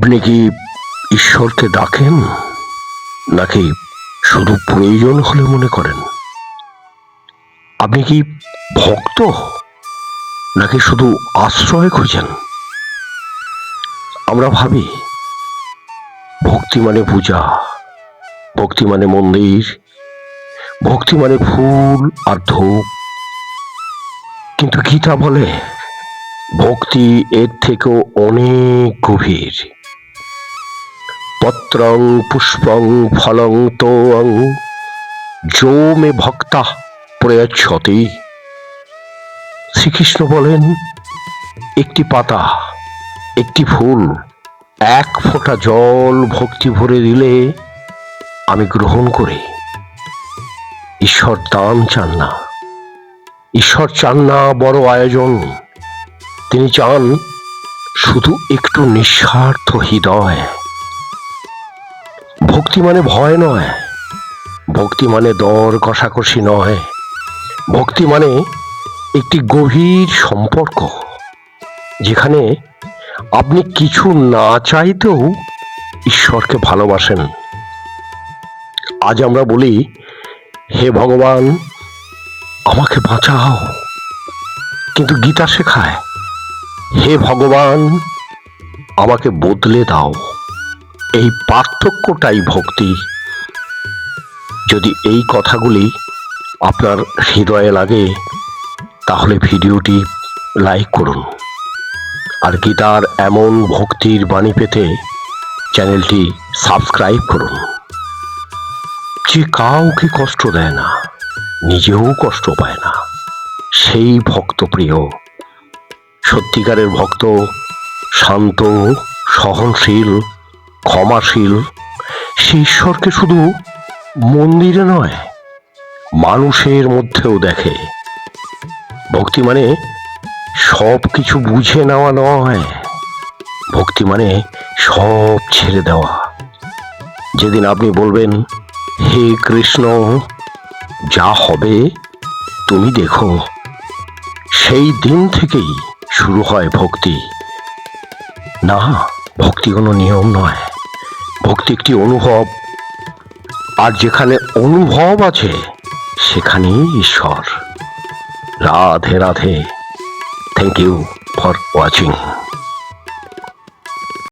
আপনি কি ঈশ্বরকে ডাকেন, নাকি শুধু প্রয়োজন হলে মনে করেন? আপনি কি ভক্ত, নাকি শুধু আশ্রয় খুঁজেন? আমরা ভাবি ভক্তি মানে পূজা, ভক্তি মানে মন্দির, ভক্তি মানে ফুল আর ধূপ। কিন্তু গীতা বলে ভক্তি এর থেকেও অনেক গভীর। পত্রং পুষ্পং ফলং তোং যো মে ভক্তা প্রয়চ্ছতি। শ্রীকৃষ্ণ বলেন, একটি পাতা, একটি ফুল, এক ফোঁটা জল ভক্তি ভরে দিলে আমি গ্রহণ করি। ঈশ্বর দান চান না, ঈশ্বর চান না বড় আয়োজন। তিনি চান শুধু একটু নিঃস্বার্থ হৃদয়। ভক্তি মানে ভয় নয়, ভক্তি মানে দর কষাকষি নয়, ভক্তি মানে একটি গভীর সম্পর্ক, যেখানে আপনি কিছু না চাইতেও ঈশ্বরকে ভালোবাসেন। আজ আমরা বলি, হে ভগবান আমাকে বাঁচাও, কিন্তু গীতা শেখায়, হে ভগবান আমাকে বদলে দাও। এই পার্থক্যটাই ভক্তি। যদি এই কথাগুলি আপনার হৃদয়ে লাগে, তাহলে ভিডিওটি লাইক করুন, আর গীতার এমন ভক্তির বাণী পেতে চ্যানেলটি সাবস্ক্রাইব করুন। যে কাউকে কষ্ট দেয় না, নিজেও কষ্ট পায় না, সেই ভক্ত প্রিয়। সত্যিকারের ভক্ত শান্ত, সহনশীল, ক্ষমাশীল। সে ঈশ্বরকে শুধু মন্দিরে নয়, মানুষের মধ্যেও দেখে। ভক্তি মানে সব কিছু বুঝে নেওয়া নয়, ভক্তি মানে সব ছেড়ে দেওয়া। যেদিন আপনি বলবেন, হে কৃষ্ণ যা হবে তুমি দেখো, সেই দিন থেকেই শুরু হয় ভক্তি। না, ভক্তি কোনো নিয়ম নয়, ভক্তি একটি অনুভব, আর যেখানে অনুভব আছে সেখানেই ঈশ্বর। Radhe Radhe. Thank you for watching.